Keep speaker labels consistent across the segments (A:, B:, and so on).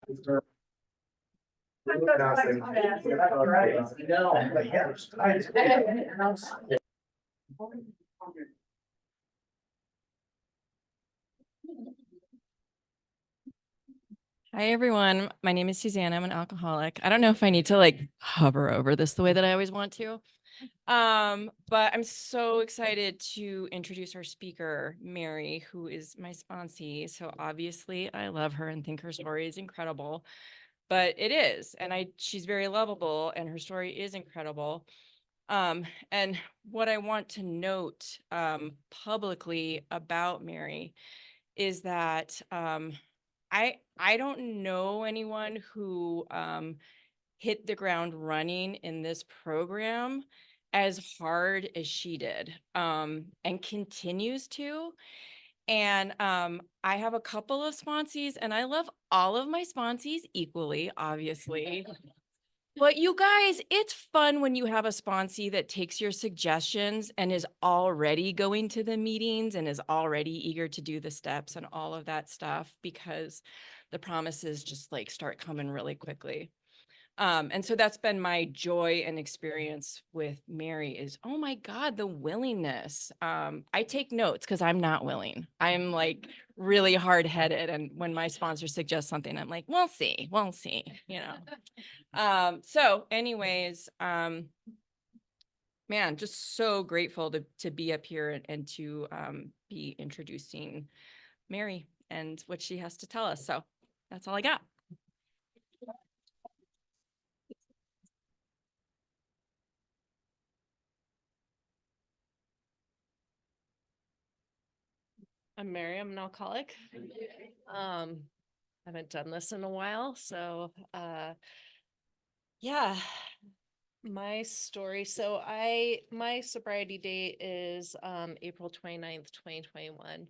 A: Hi, everyone. My name is Susanna. I'm an alcoholic. I don't know if I need to like hover over this the way that I always want to. But I'm so excited to introduce our speaker, Mary, who is my sponsee. So obviously I love her and think her story is incredible, but it is. And she's very lovable and her story is incredible. And what I want to note publicly about Mary is that I don't know anyone who hit the ground running in this program as hard as she did and continues to. And I have a couple of sponsees and I love all of my sponsees equally, obviously. But you guys, it's fun when you have a sponsee that takes your suggestions and is already going to the meetings and is already eager to do the steps and all of that stuff, because the promises just like start coming really quickly. And so that's been my joy and experience with Mary is, oh my God, the willingness. I take notes because I'm not willing. I'm like really hard-headed. And when my sponsor suggests something, I'm like, we'll see, you know. So anyways, man, just so grateful to be up here and to be introducing Mary and what she has to tell us. So that's all I got.
B: I'm Mary. I'm an alcoholic. I haven't done this in a while, so yeah, my story. So my sobriety date is April 29th, 2021.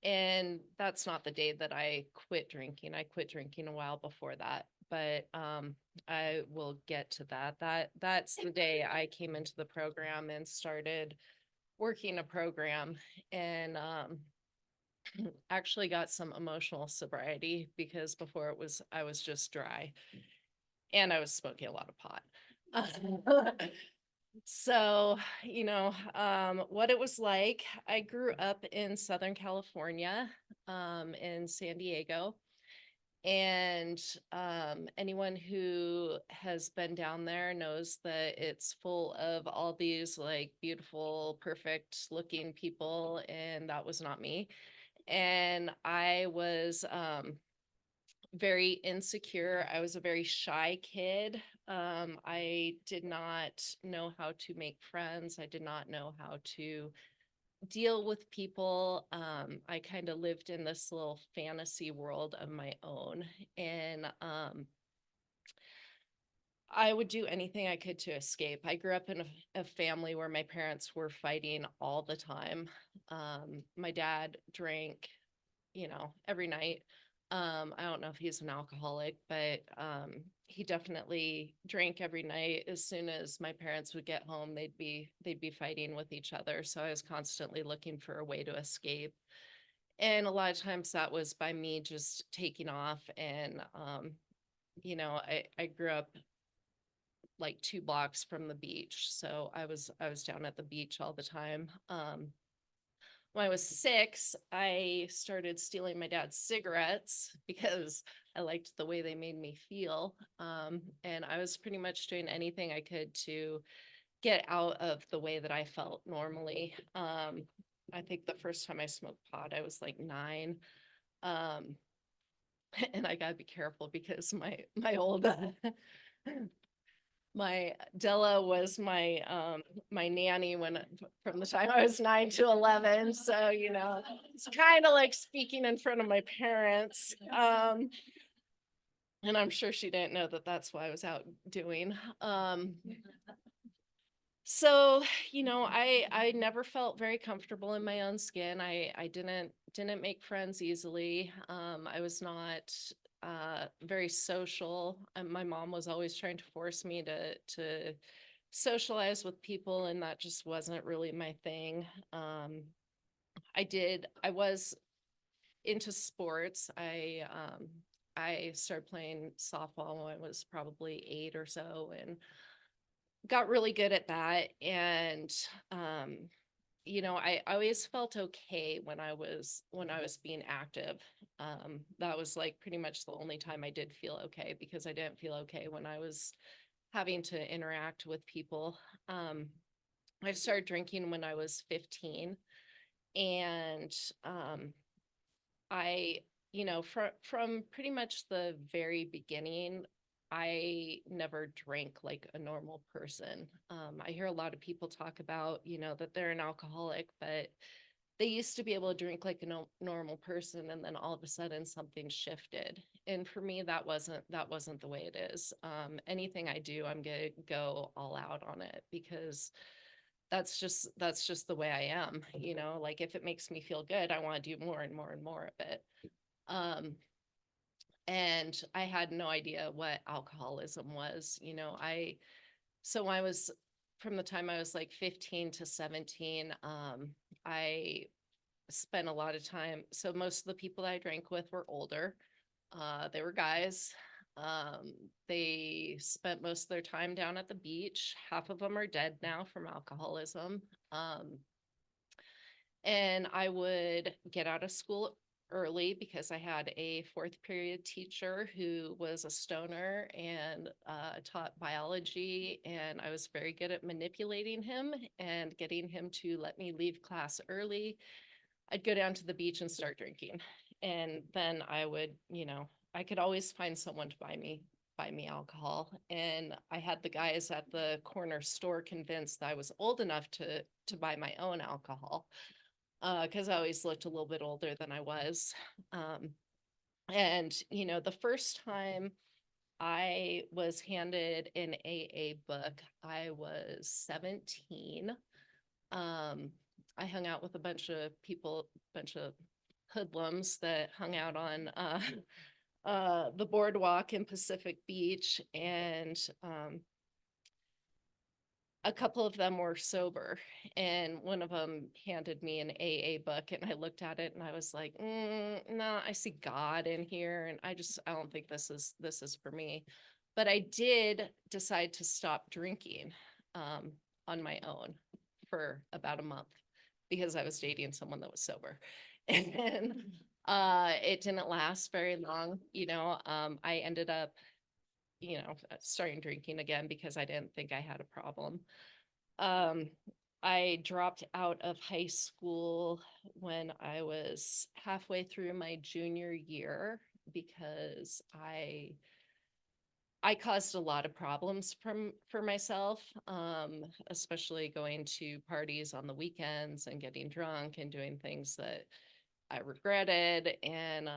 B: And that's not the day that I quit drinking. I quit drinking a while before that, but I will get to that. That's the day I came into the program and started working a program, and actually got some emotional sobriety, because before I was just dry and I was smoking a lot of pot. So, what it was like, I grew up in Southern California, in San Diego. And anyone who has been down there knows that it's full of all these like beautiful, perfect looking people. And that was not me. And I was very insecure. I was a very shy kid. I did not know how to make friends. I did not know how to deal with people. I kind of lived in this little fantasy world of my own. And I would do anything I could to escape. I grew up in a family where my parents were fighting all the time. My dad drank, every night. I don't know if he's an alcoholic, but he definitely drank every night. As soon as my parents would get home, they'd be fighting with each other. So I was constantly looking for a way to escape. And a lot of times that was by me just taking off. And I grew up like 2 blocks from the beach. So I was down at the beach all the time. When I was 6, I started stealing my dad's cigarettes because I liked the way they made me feel. And I was pretty much doing anything I could to get out of the way that I felt normally. I think the first time I smoked pot, I was like 9. Um, and I gotta be careful because my old my Della was my nanny from the time I was 9 to 11. So, it's kind of like speaking in front of my parents. And I'm sure she didn't know that that's what I was out doing. So, I never felt very comfortable in my own skin. I didn't make friends easily. I was not very social. My mom was always trying to force me to socialize with people, and that just wasn't really my thing. I was into sports. I I started playing softball when I was probably 8 or so, and got really good at that. And I always felt okay when I was being active. That was like pretty much the only time I did feel okay, because I didn't feel okay when I was having to interact with people. Um, I started drinking when I was 15, and um, I, from pretty much the very beginning, I never drank like a normal person. I hear a lot of people talk about, that they're an alcoholic, but they used to be able to drink like a normal person, and then all of a sudden something shifted. And for me, that wasn't the way it is. Anything I do, I'm gonna go all out on it, because that's just the way I am. Like, if it makes me feel good, I want to do more and more and more of it. Um, and I had no idea what alcoholism was. So I was, from the time I was like 15 to 17, I spent a lot of time. So most of the people I drank with were older. They were guys. They spent most of their time down at the beach. Half of them are dead now from alcoholism. Um, and I would get out of school early because I had a fourth period teacher who was a stoner and taught biology. And I was very good at manipulating him and getting him to let me leave class early. I'd go down to the beach and start drinking. And then I could always find someone to buy me alcohol. And I had the guys at the corner store convinced that I was old enough to buy my own alcohol, because I always looked a little bit older than I was. Um, and the first time I was handed an AA book, I was 17. Um, I hung out with a bunch of people, bunch of hoodlums that hung out on the boardwalk in Pacific Beach, and a couple of them were sober, and one of them handed me an AA book, and I looked at it and I was like, no, I see God in here, and I don't think this is for me. But I did decide to stop drinking um, on my own for about a month, because I was dating someone that was sober. And it didn't last very long. I ended up starting drinking again because I didn't think I had a problem. Um, I dropped out of high school when I was halfway through my junior year, because I caused a lot of problems for myself, especially going to parties on the weekends and getting drunk and doing things that I regretted. And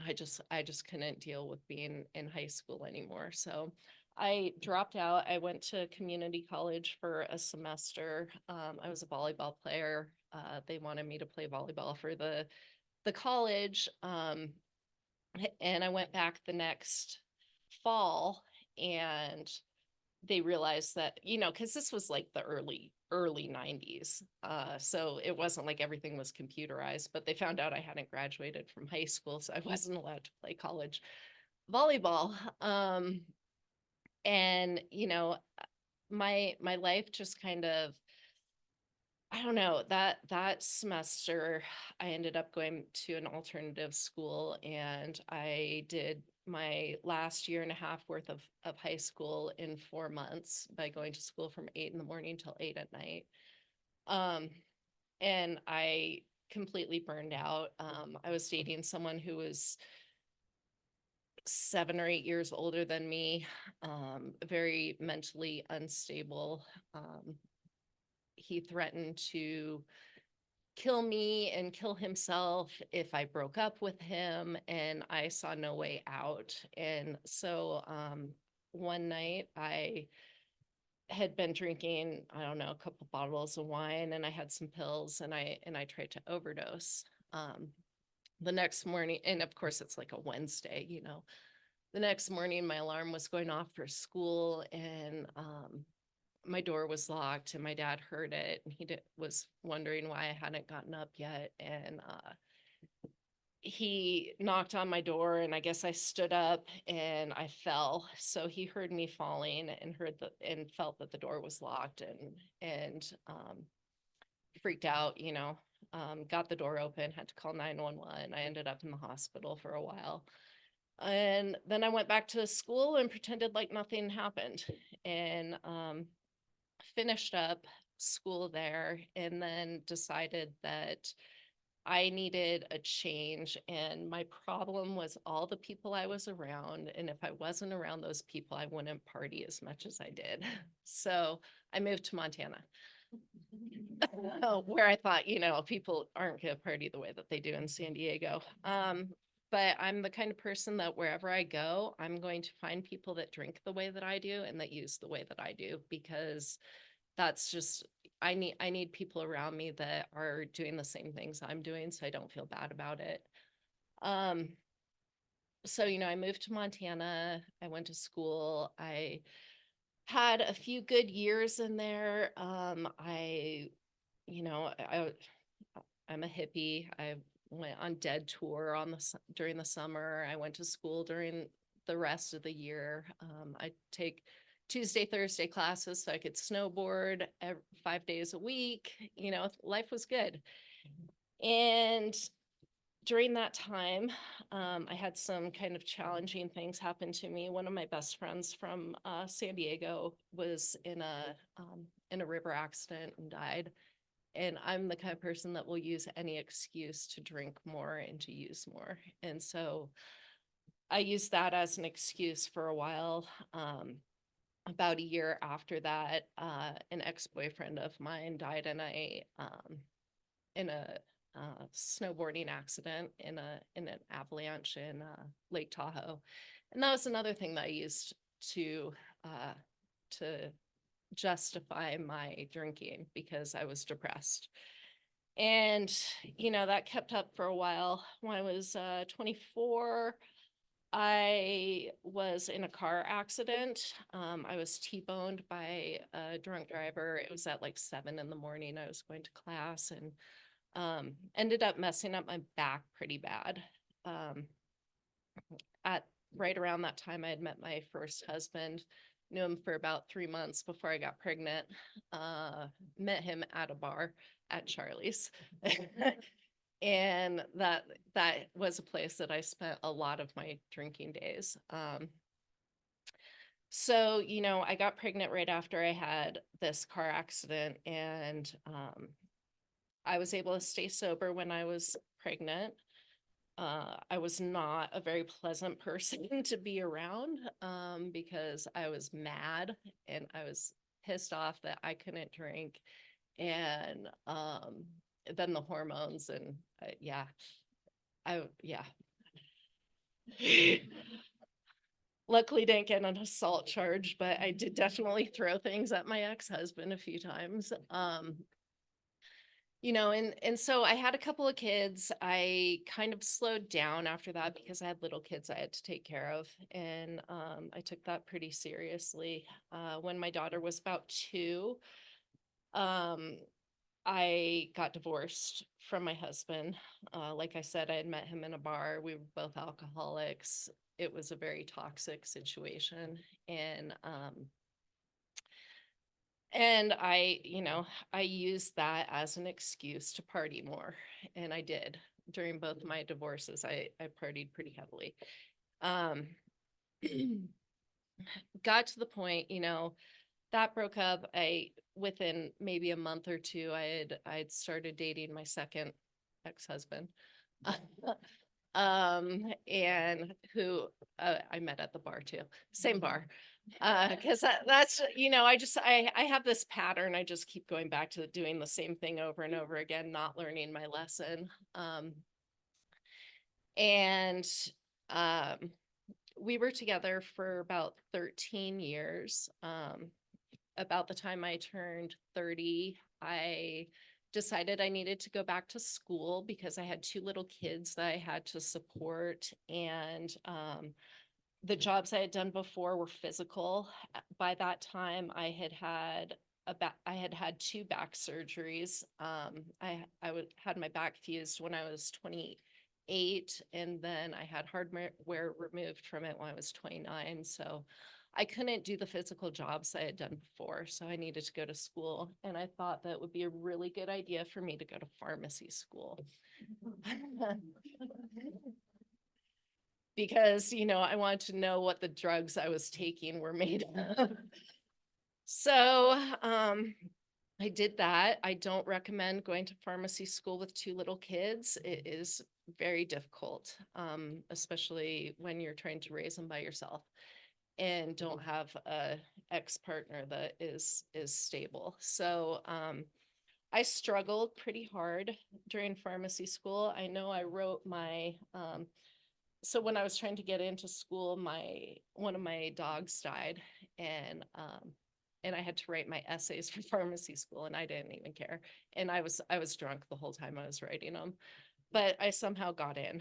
B: I just couldn't deal with being in high school anymore. So I dropped out. I went to community college for a semester. I was a volleyball player. They wanted me to play volleyball for the college. And I went back the next fall, and they realized that, because this was like the early 90s. So it wasn't like everything was computerized, but they found out I hadn't graduated from high school, so I wasn't allowed to play college volleyball. And my life just kind of, I don't know, that semester I ended up going to an alternative school, and I did my last year and a half worth of high school in 4 months by going to school from 8 in the morning till 8 at night. Um, and I completely burned out. I was dating someone who was 7 or 8 years older than me, very mentally unstable. He threatened to kill me and kill himself if I broke up with him, and I saw no way out. And so one night I had been drinking, I don't know, a couple bottles of wine, and I had some pills, and I tried to overdose. Um, the next morning, and of course it's like a Wednesday, the next morning my alarm was going off for school, and my door was locked, and my dad heard it, and was wondering why I hadn't gotten up yet. And he knocked on my door, and I guess I stood up and I fell. So he heard me falling and and felt that the door was locked, and freaked out, got the door open, had to call 911. I ended up in the hospital for a while. And then I went back to school and pretended like nothing happened, and finished up school there, and then decided that I needed a change. And my problem was all the people I was around. And if I wasn't around those people, I wouldn't party as much as I did. So I moved to Montana, where I thought, people aren't going to party the way that they do in San Diego. But I'm the kind of person that wherever I go, I'm going to find people that drink the way that I do and that use the way that I do, because that's just, I need people around me that are doing the same things I'm doing, so I don't feel bad about it. Um, so, I moved to Montana. I went to school. I had a few good years in there. You know, I I'm a hippie. I went on Dead tour during the summer. I went to school during the rest of the year. I take Tuesday, Thursday classes so I could snowboard 5 days a week. Life was good. And during that time, I had some kind of challenging things happen to me. One of my best friends from San Diego was in a river accident and died. And I'm the kind of person that will use any excuse to drink more and to use more. And so I used that as an excuse for a while. About a year after that, an ex-boyfriend of mine died in a snowboarding accident in an avalanche in Lake Tahoe. And that was another thing that I used uh, to justify my drinking, because I was depressed. And, that kept up for a while. When I was 24, I was in a car accident. I was T-boned by a drunk driver. It was at like 7 in the morning. I was going to class, and ended up messing up my back pretty bad. Um, at right around that time, I had met my first husband, knew him for about 3 months before I got pregnant. Met him at a bar at Charlie's. And that was a place that I spent a lot of my drinking days. So, I got pregnant right after I had this car accident, and I was able to stay sober when I was pregnant. I was not a very pleasant person to be around, because I was mad and I was pissed off that I couldn't drink. And then the hormones, and yeah, yeah. Luckily didn't get an assault charge, but I did definitely throw things at my ex-husband a few times. And so I had a couple of kids. I kind of slowed down after that because I had little kids I had to take care of. And I took that pretty seriously. When my daughter was about 2, um, I got divorced from my husband. Like I said, I had met him in a bar. We were both alcoholics. It was a very toxic situation. And I used that as an excuse to party more. And I did. During both my divorces, I partied pretty heavily. Um, got to the point, that broke up. Within maybe a month or two, I'd started dating my second ex-husband. And who I met at the bar too, same bar. Because that's, I have this pattern. I just keep going back to doing the same thing over and over again, not learning my lesson. And um, we were together for about 13 years. About the time I turned 30, I decided I needed to go back to school because I had 2 little kids that I had to support. And the jobs I had done before were physical. By that time, I had had 2 back surgeries. I had my back fused when I was 28, 28, and then I had hardware removed from it when I was 29. So I couldn't do the physical jobs I had done before. So I needed to go to school. And I thought that would be a really good idea for me to go to pharmacy school. Because, I wanted to know what the drugs I was taking were made of. So, I did that. I don't recommend going to pharmacy school with two little kids. It is very difficult, especially when you're trying to raise them by yourself and don't have a ex-partner that is stable. So, I struggled pretty hard during pharmacy school. I know I wrote my so when I was trying to get into school, one of my dogs died, and I had to write my essays for pharmacy school, and I didn't even care. And I was drunk the whole time I was writing them, but I somehow got in.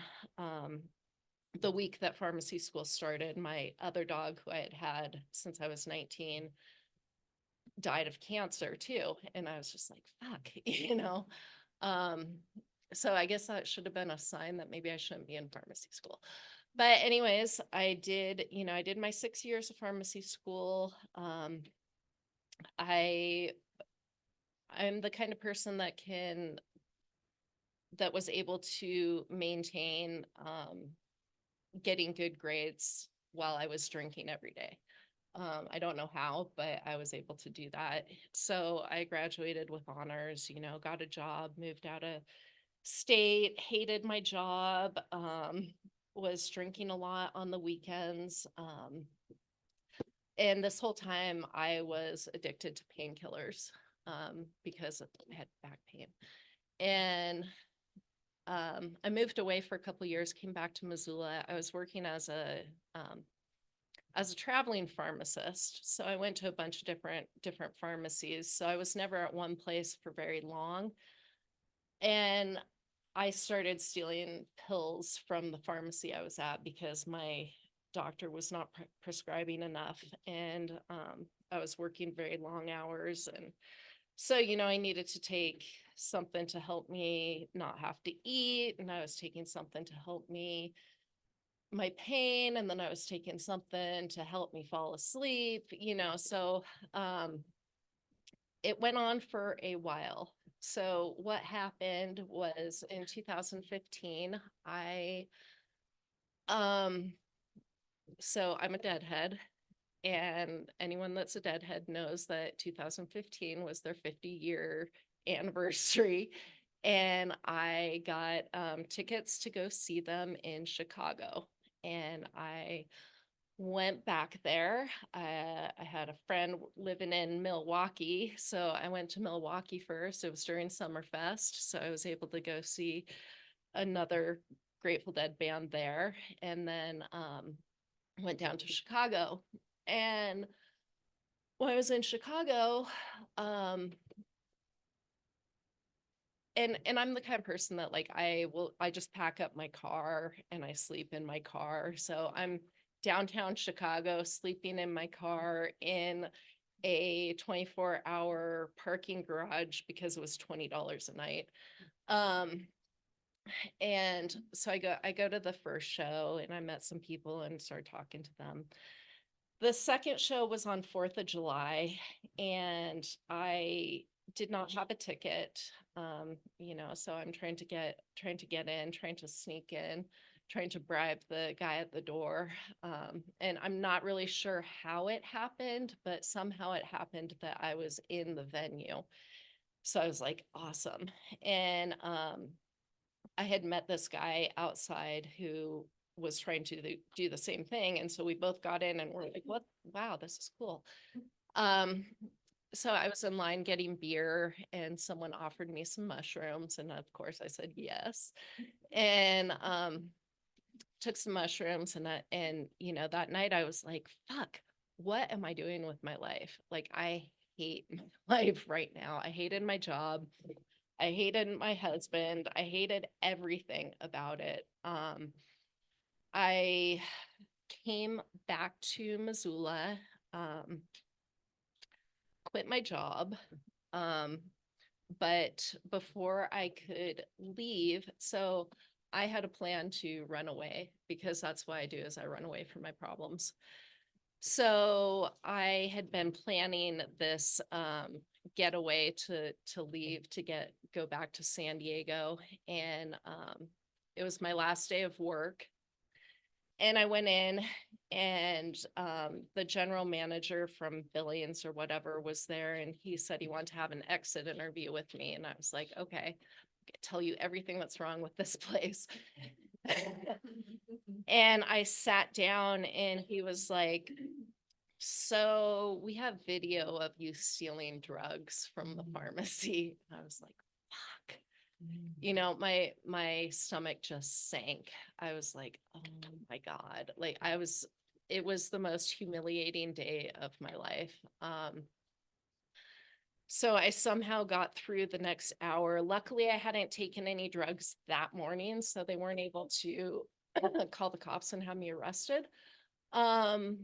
B: The week that pharmacy school started, my other dog, who I had had since I was 19, died of cancer too, and I was just like, fuck. Um, so I guess that should have been a sign that maybe I shouldn't be in pharmacy school. But anyways, I did my 6 years of pharmacy school. I I'm the kind of person that was able to maintain getting good grades while I was drinking every day. I don't know how, but I was able to do that. So I graduated with honors, got a job, moved out of state, hated my job, was drinking a lot on the weekends. And this whole time I was addicted to painkillers because I had back pain. And I moved away for a couple of years, came back to Missoula. I was working as a traveling pharmacist. So I went to a bunch of different pharmacies. So I was never at one place for very long. And I started stealing pills from the pharmacy I was at because my doctor was not prescribing enough. And I was working very long hours. And so, I needed to take something to help me not have to eat. And I was taking something to help me my pain, and then I was taking something to help me fall asleep, so it went on for a while. So what happened was in 2015, um so I'm a deadhead, and anyone that's a deadhead knows that 2015 was their 50-year anniversary, and I got tickets to go see them in Chicago. And I went back there. I had a friend living in Milwaukee, so I went to Milwaukee first. It was during Summerfest, so I was able to go see another Grateful Dead band there, and then went down to Chicago. And when I was in Chicago, um, and I'm the kind of person that, like, I just pack up my car and I sleep in my car. So I'm downtown Chicago, sleeping in my car in a 24-hour parking garage because it was $20 a night. Um, and so I go to the first show, and I met some people and started talking to them. The second show was on 4th of July, and I did not have a ticket. So I'm trying to get in, trying to sneak in, trying to bribe the guy at the door. And I'm not really sure how it happened, but somehow it happened that I was in the venue. So I was like, awesome. And I had met this guy outside who was trying to do the same thing. And so we both got in and we're like, what? Wow, this is cool. Um, so I was in line getting beer, and someone offered me some mushrooms. And of course I said yes. And took some mushrooms, and that night I was like, fuck, what am I doing with my life? Like, I hate my life right now. I hated my job. I hated my husband. I hated everything about it. I came back to Missoula, um, quit my job. Um, but before I could leave, so I had a plan to run away because that's what I do is I run away from my problems. So I had been planning this getaway to leave to go back to San Diego, and it was my last day of work. And I went in, and the general manager from Billings or whatever was there, and he said he wanted to have an exit interview with me. And I was like, okay, I'll tell you everything that's wrong with this place. And I sat down, and he was like, so we have video of you stealing drugs from the pharmacy. I was like, fuck. You know, my stomach just sank. I was like, oh my God. Like it was the most humiliating day of my life. So I somehow got through the next hour. Luckily, I hadn't taken any drugs that morning, so they weren't able to call the cops and have me arrested. Um,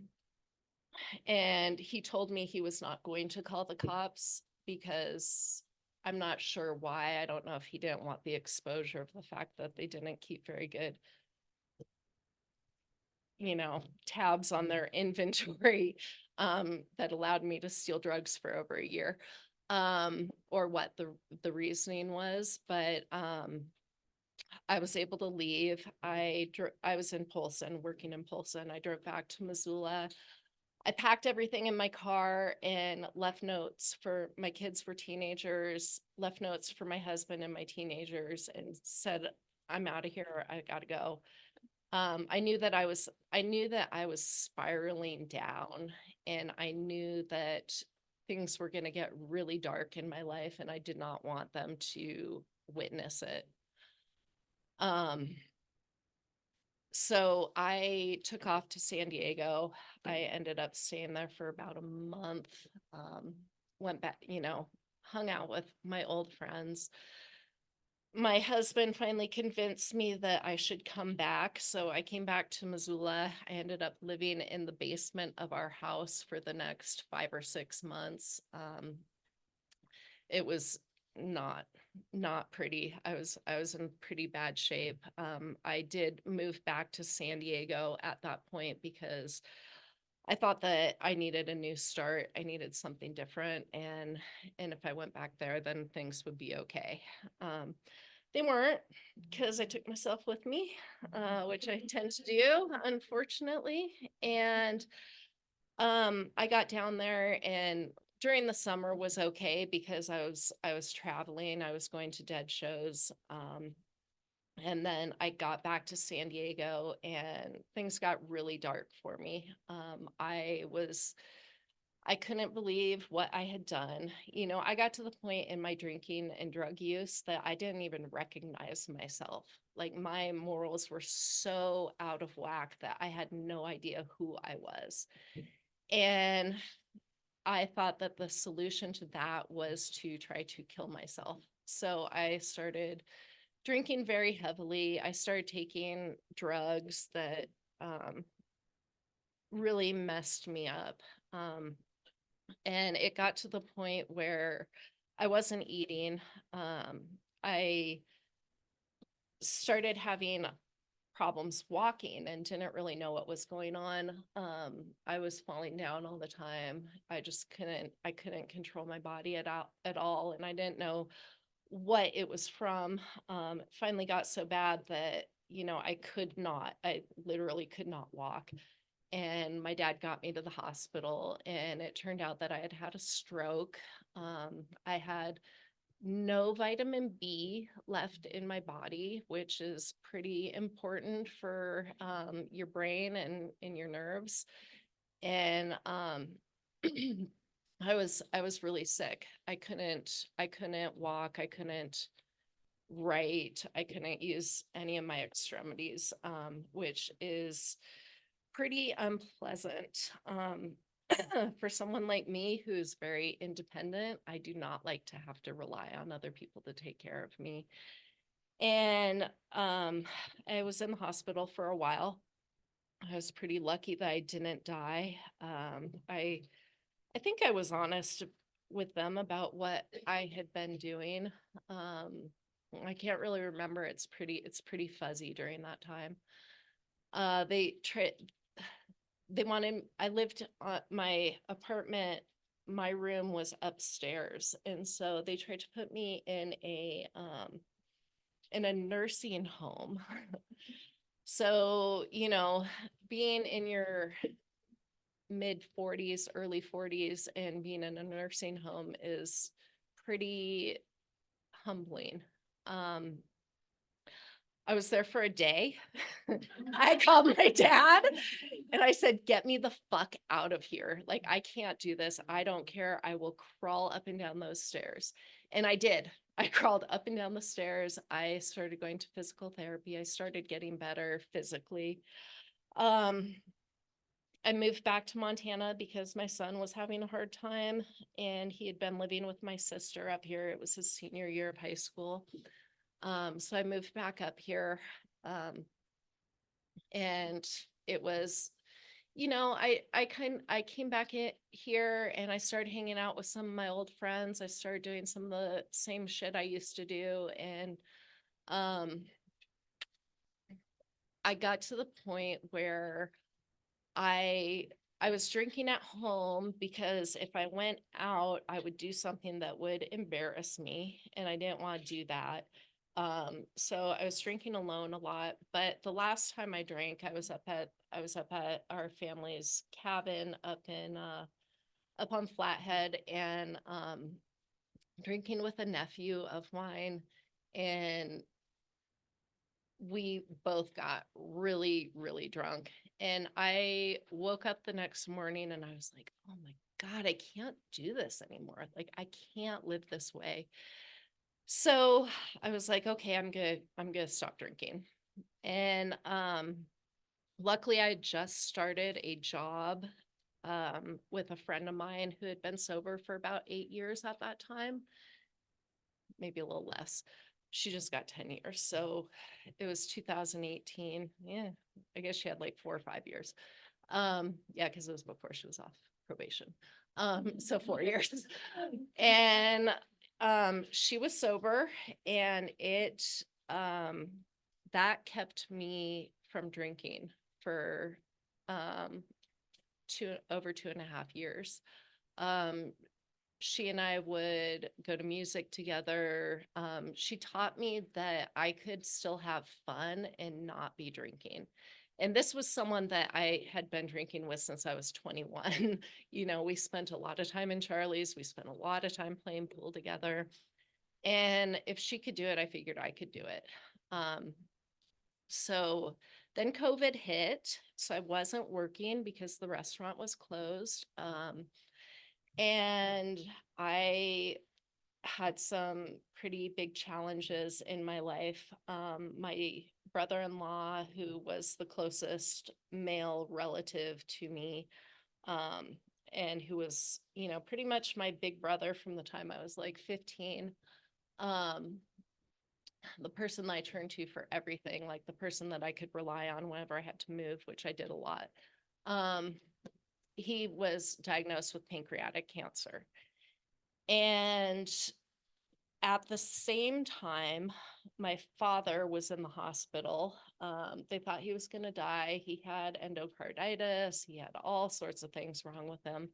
B: and he told me he was not going to call the cops because I'm not sure why. I don't know if he didn't want the exposure of the fact that they didn't keep very good, tabs on their inventory that allowed me to steal drugs for over a year, or what the reasoning was. But I was able to leave. I was in Polson, working in Polson. I drove back to Missoula. I packed everything in my car and left notes for my kids were teenagers, left notes for my husband and my teenagers, and said, I'm out of here. I gotta go. I knew that I was spiraling down, and I knew that things were going to get really dark in my life, and I did not want them to witness it. So I took off to San Diego. I ended up staying there for about a month. Went back, hung out with my old friends. My husband finally convinced me that I should come back. So I came back to Missoula. I ended up living in the basement of our house for the next 5 or 6 months. It was not pretty. I was in pretty bad shape. I did move back to San Diego at that point because I thought that I needed a new start. I needed something different, and if I went back there, then things would be okay. They weren't, because I took myself with me, which I tend to do, unfortunately. And I got down there, and during the summer was okay because I was traveling. I was going to dead shows. And then I got back to San Diego, and things got really dark for me. I couldn't believe what I had done. I got to the point in my drinking and drug use that I didn't even recognize myself. Like my morals were so out of whack that I had no idea who I was. And I thought that the solution to that was to try to kill myself. So I started drinking very heavily. I started taking drugs that really messed me up. And it got to the point where I wasn't eating. I started having problems walking and didn't really know what was going on. I was falling down all the time. I couldn't control my body at all. And I didn't know what it was from. It finally got so bad that, I literally could not walk. And my dad got me to the hospital, and it turned out that I had had a stroke. I had no vitamin B left in my body, which is pretty important for your brain and in your nerves. And I was really sick. I couldn't walk. I couldn't write. I couldn't use any of my extremities, which is pretty unpleasant. For someone like me who's very independent, I do not like to have to rely on other people to take care of me. And I was in the hospital for a while. I was pretty lucky that I didn't die. I think I was honest with them about what I had been doing. I can't really remember. It's pretty fuzzy during that time. They wanted, I lived my apartment, my room was upstairs, and so they tried to put me in a nursing home. So, being in your mid 40s, early 40s, and being in a nursing home is pretty humbling. I was there for a day. I called my dad and I said, "Get me the fuck out of here. Like, I can't do this. I don't care. I will crawl up and down those stairs." And I did. I crawled up and down the stairs. I started going to physical therapy. I started getting better physically. Um, I moved back to Montana because my son was having a hard time and he had been living with my sister up here. It was his senior year of high school. So I moved back up here. And it was, I came back here and I started hanging out with some of my old friends. I started doing some of the same shit I used to do. And I got to the point where I I was drinking at home because if I went out, I would do something that would embarrass me, and I didn't want to do that. So I was drinking alone a lot, but the last time I drank, I was up at our family's cabin up on Flathead, and drinking with a nephew of mine, and we both got really, really drunk. And I woke up the next morning and I was like, oh my God, I can't do this anymore. Like, I can't live this way. So I was like, okay, I'm gonna stop drinking. And luckily I had just started a job with a friend of mine who had been sober for about 8 years at that time, maybe a little less. She just got 10 years. So it was 2018. Yeah, I guess she had like 4 or 5 years. Yeah, because it was before she was off probation. So 4 years. And she was sober, and it that kept me from drinking for over 2.5 years. Um, she and I would go to music together. She taught me that I could still have fun and not be drinking. And this was someone that I had been drinking with since I was 21. We spent a lot of time in Charlie's. We spent a lot of time playing pool together. And if she could do it, I figured I could do it. So then COVID hit. So I wasn't working because the restaurant was closed. And I had some pretty big challenges in my life. My brother-in-law, who was the closest male relative to me, um, and who was, pretty much my big brother from the time I was like 15. Um, the person that I turned to for everything, like the person that I could rely on whenever I had to move, which I did a lot. He was diagnosed with pancreatic cancer. And at the same time, my father was in the hospital. They thought he was going to die. He had endocarditis. He had all sorts of things wrong with him.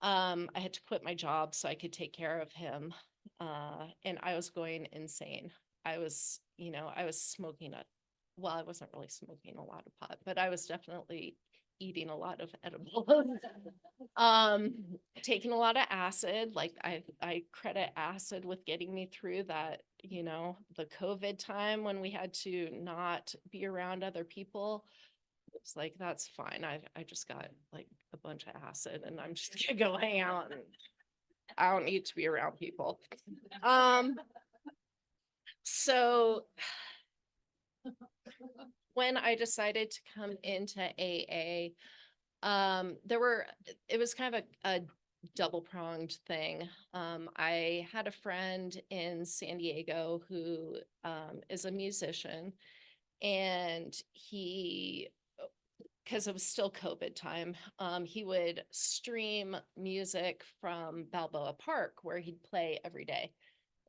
B: I had to quit my job so I could take care of him. And I was going insane. I was smoking well, I wasn't really smoking a lot of pot, but I was definitely eating a lot of edibles. Taking a lot of acid. Like I credit acid with getting me through that, the COVID time when we had to not be around other people. It's like, that's fine. I just got like a bunch of acid and I'm just gonna go hang out, and I don't need to be around people. So when I decided to come into AA, it was kind of a double pronged thing. I had a friend in San Diego who is a musician, and because it was still COVID time, he would stream music from Balboa Park where he'd play every day.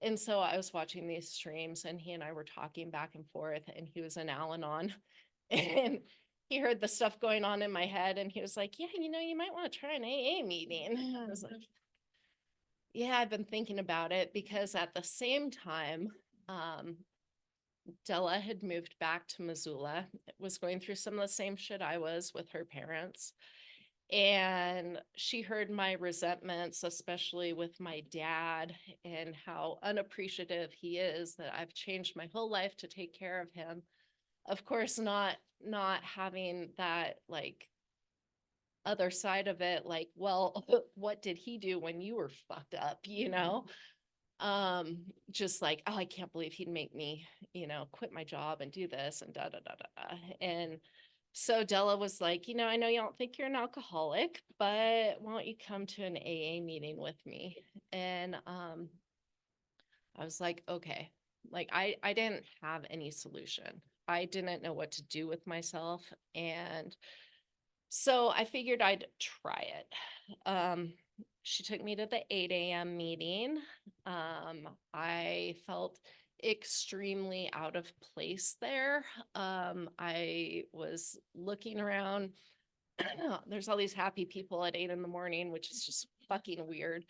B: And so I was watching these streams and he and I were talking back and forth, and he was in Al-Anon and he heard the stuff going on in my head and he was like, yeah, you might want to try an AA meeting. I was like, yeah, I've been thinking about it, because at the same time, um, Della had moved back to Missoula, was going through some of the same shit I was with her parents. And she heard my resentments, especially with my dad, and how unappreciative he is that I've changed my whole life to take care of him. Of course, not having that like other side of it, like, well, what did he do when you were fucked up, just like, oh, I can't believe he'd make me, quit my job and do this and da da da da. And so Della was like, I know you don't think you're an alcoholic, but why don't you come to an AA meeting with me? And I was like, okay. Like I didn't have any solution. I didn't know what to do with myself. And so I figured I'd try it. She took me to the 8 a.m. meeting. I felt extremely out of place there. I was looking around. There's all these happy people at 8 in the morning, which is just fucking weird.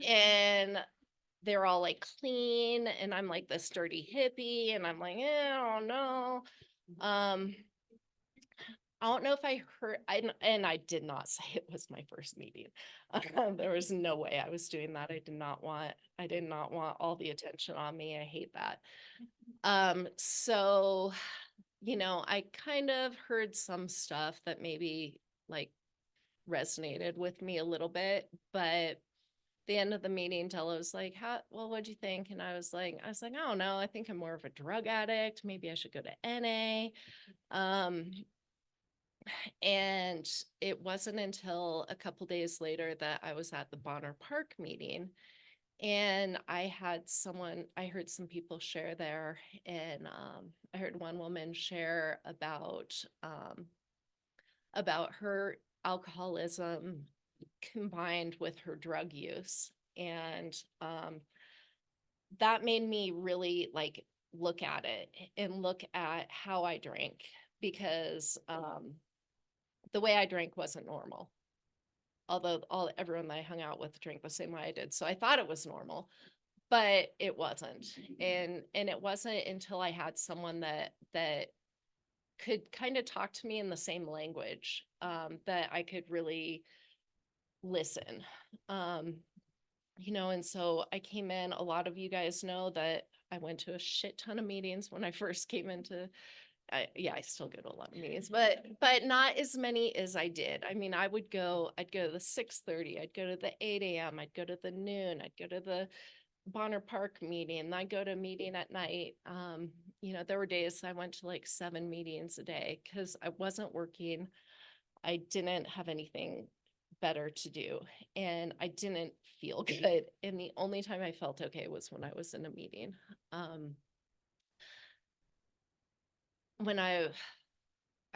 B: And they're all like clean, and I'm like this dirty hippie, and I'm like, I don't know. Um, I don't know if I heard, and I did not say it was my first meeting. There was no way I was doing that. I did not want all the attention on me. I hate that. So, I kind of heard some stuff that maybe like resonated with me a little bit, but the end of the meeting, Della was like, what'd you think? And I was like, I don't know. I think I'm more of a drug addict. Maybe I should go to NA. Um, And it wasn't until a couple days later that I was at the Bonner Park meeting, and I heard some people share there, and I heard one woman share about her alcoholism combined with her drug use. And that made me really like look at it and look at how I drank, because the way I drank wasn't normal. Although everyone that I hung out with drank the same way I did. So I thought it was normal, but it wasn't. And it wasn't until I had someone that could kind of talk to me in the same language, that I could really listen. Um, and so I came in, a lot of you guys know that I went to a shit ton of meetings when I first came into I still go to a lot of meetings, but not as many as I did. I mean, I'd go to the 6:30, I'd go to the 8 a.m., I'd go to the noon, I'd go to the Bonner Park meeting, and I'd go to a meeting at night. There were days I went to like 7 meetings a day because I wasn't working. I didn't have anything better to do, and I didn't feel good. And the only time I felt okay was when I was in a meeting. When I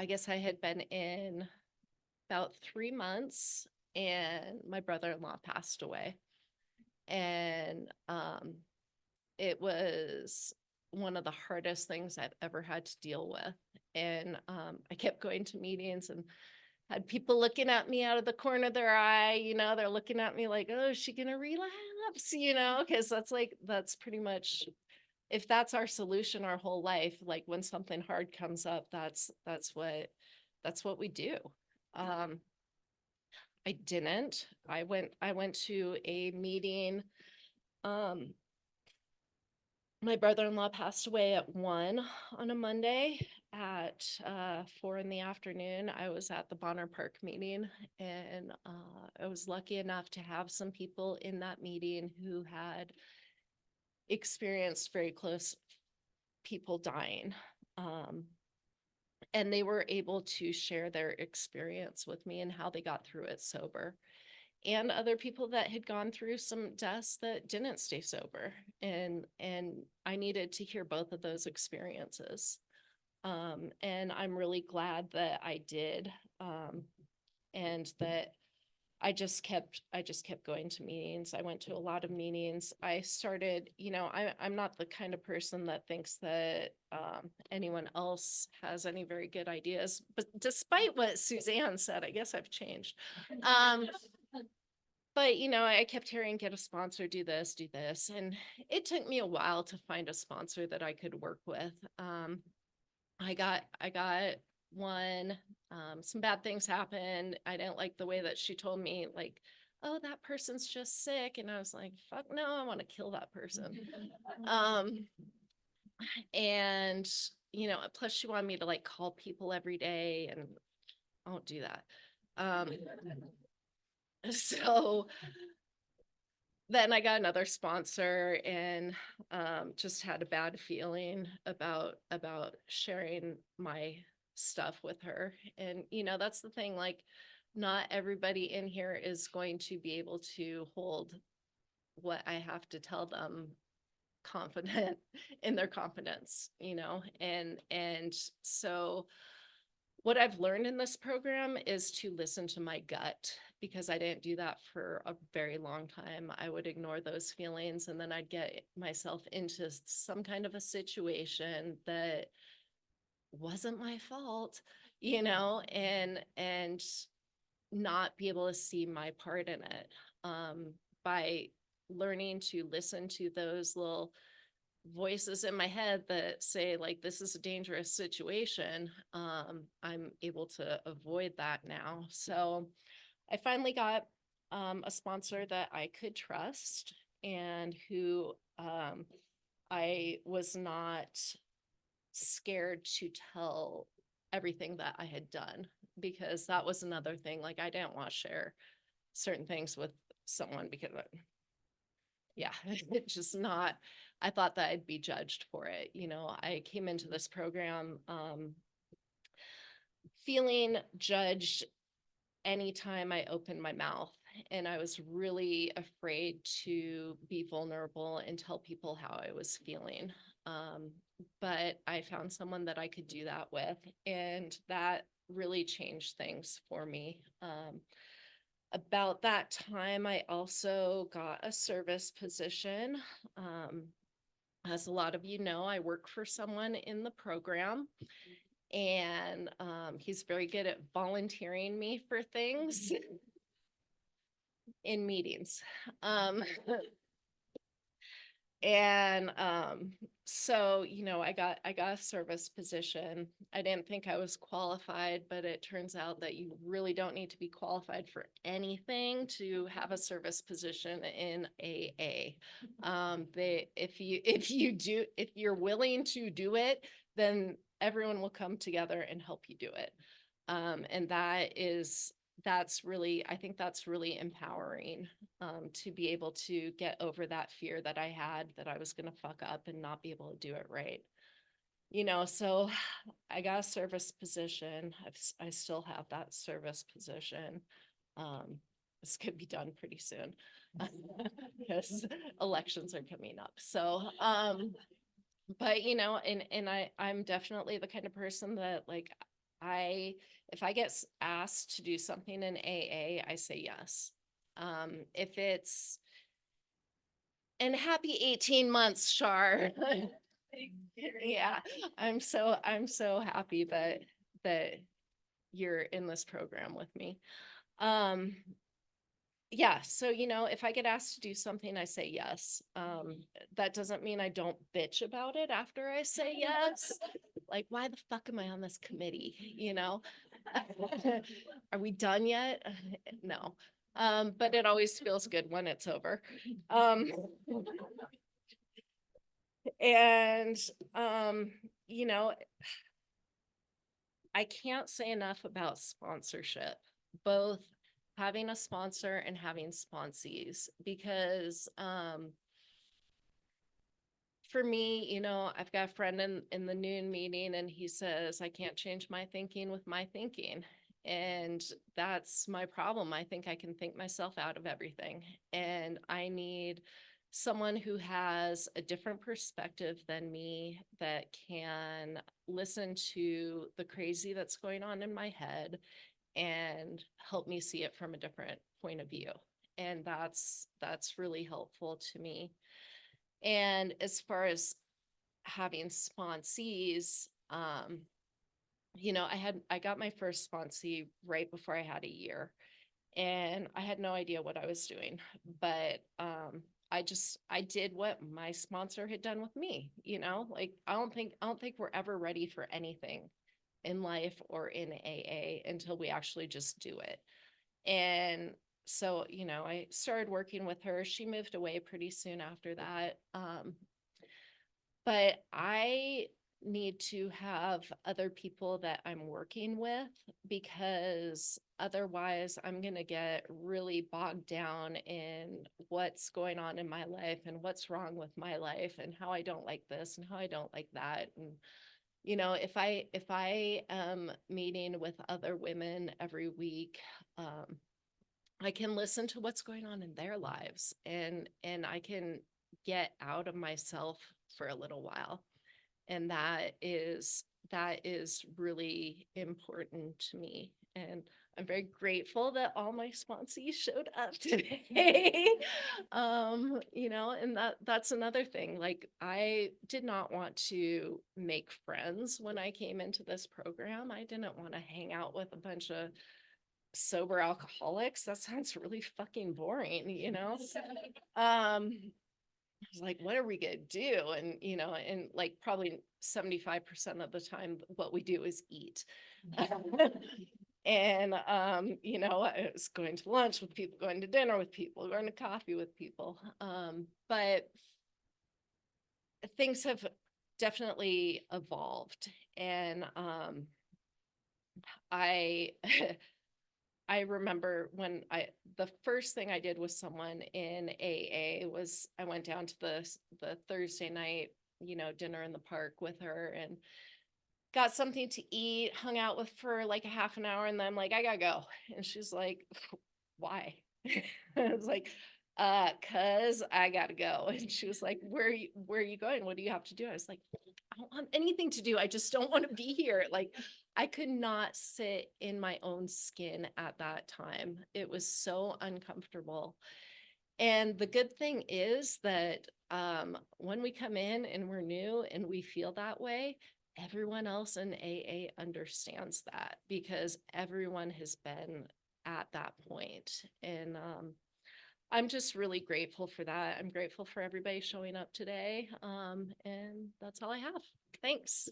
B: guess I had been in about 3 months, and my brother-in-law passed away. And it was one of the hardest things I've ever had to deal with. And I kept going to meetings and had people looking at me out of the corner of their eye. They're looking at me like, oh, is she gonna relapse? Because that's pretty much, if that's our solution our whole life, like when something hard comes up, that's what we do. I didn't. I went to a meeting. My brother-in-law passed away at 1 on a Monday. At 4 in the afternoon, I was at the Bonner Park meeting, and I was lucky enough to have some people in that meeting who had experienced very close people dying. And they were able to share their experience with me and how they got through it sober, and other people that had gone through some deaths that didn't stay sober. And I needed to hear both of those experiences. And I'm really glad that I did. And that I just kept going to meetings. I went to a lot of meetings. I started, I'm not the kind of person that thinks that anyone else has any very good ideas. But despite what Suzanne said, I guess I've changed. But I kept hearing, get a sponsor, do this, do this. And it took me a while to find a sponsor that I could work with. I got one. Some bad things happened. I didn't like the way that she told me, like, oh, that person's just sick. And I was like, fuck no, I want to kill that person. And plus she wanted me to like call people every day, and I won't do that. So then I got another sponsor, and just had a bad feeling about sharing my stuff with her. And that's the thing, like, not everybody in here is going to be able to hold what I have to tell them confident in their confidence, and so what I've learned in this program is to listen to my gut, because I didn't do that for a very long time. I would ignore those feelings, and then I'd get myself into some kind of a situation that wasn't my fault, and not be able to see my part in it. By learning to listen to those little voices in my head that say, like, this is a dangerous situation, I'm able to avoid that now. So I finally got a sponsor that I could trust, and who I was not scared to tell everything that I had done, because that was another thing. Like, I didn't want to share certain things with someone because yeah, it's just not, I thought that I'd be judged for it. I came into this program feeling judged anytime I opened my mouth. And I was really afraid to be vulnerable and tell people how I was feeling. But I found someone that I could do that with, and that really changed things for me. About that time, I also got a service position. As a lot of you know, I work for someone in the program, and he's very good at volunteering me for things in meetings. And so I got a service position. I didn't think I was qualified, but it turns out that you really don't need to be qualified for anything to have a service position in AA. If you're willing to do it, then everyone will come together and help you do it. And I think that's really empowering, to be able to get over that fear that I had, that I was going to fuck up and not be able to do it right. So I got a service position. I still have that service position. This could be done pretty soon because elections are coming up. So, but I'm definitely the kind of person that, like, if I get asked to do something in AA, I say yes. If it's, and happy 18 months, Shar. Yeah, I'm so happy that you're in this program with me. Yeah, so if I get asked to do something, I say yes. That doesn't mean I don't bitch about it after I say yes. Like, why the fuck am I on this committee? Are we done yet? No. But it always feels good when it's over. And I can't say enough about sponsorship, both having a sponsor and having sponsees, because for me, I've got a friend in the noon meeting, and he says, I can't change my thinking with my thinking. And that's my problem. I think I can think myself out of everything. And I need someone who has a different perspective than me, that can listen to the crazy that's going on in my head and help me see it from a different point of view. And that's really helpful to me. And as far as having sponsees, I got my first sponsee right before I had a year, and I had no idea what I was doing, but I did what my sponsor had done with me, like I don't think we're ever ready for anything in life or in AA until we actually just do it. And so, I started working with her. She moved away pretty soon after that. But I need to have other people that I'm working with, because otherwise I'm going to get really bogged down in what's going on in my life and what's wrong with my life and how I don't like this and how I don't like that. And if I am meeting with other women every week, I can listen to what's going on in their lives, and I can get out of myself for a little while. And that is really important to me. And I'm very grateful that all my sponsees showed up today. And that's another thing. Like, I did not want to make friends when I came into this program. I didn't want to hang out with a bunch of sober alcoholics. That sounds really fucking boring. I was like, what are we gonna do? And like probably 75% of the time, what we do is eat. And I was going to lunch with people, going to dinner with people, going to coffee with people. But things have definitely evolved. And I I remember when the first thing I did with someone in AA was I went down to the Thursday night, dinner in the park with her, and got something to eat, hung out with for like a half an hour, and then I'm like, I gotta go. And she's like, why? I was like, cause I gotta go. And she was like, where are you going? What do you have to do? I was like, I don't have anything to do. I just don't want to be here. Like, I could not sit in my own skin at that time. It was so uncomfortable. And the good thing is that when we come in and we're new and we feel that way, everyone else in AA understands that, because everyone has been at that point. And I'm just really grateful for that. I'm grateful for everybody showing up today. And that's all I have. Thanks.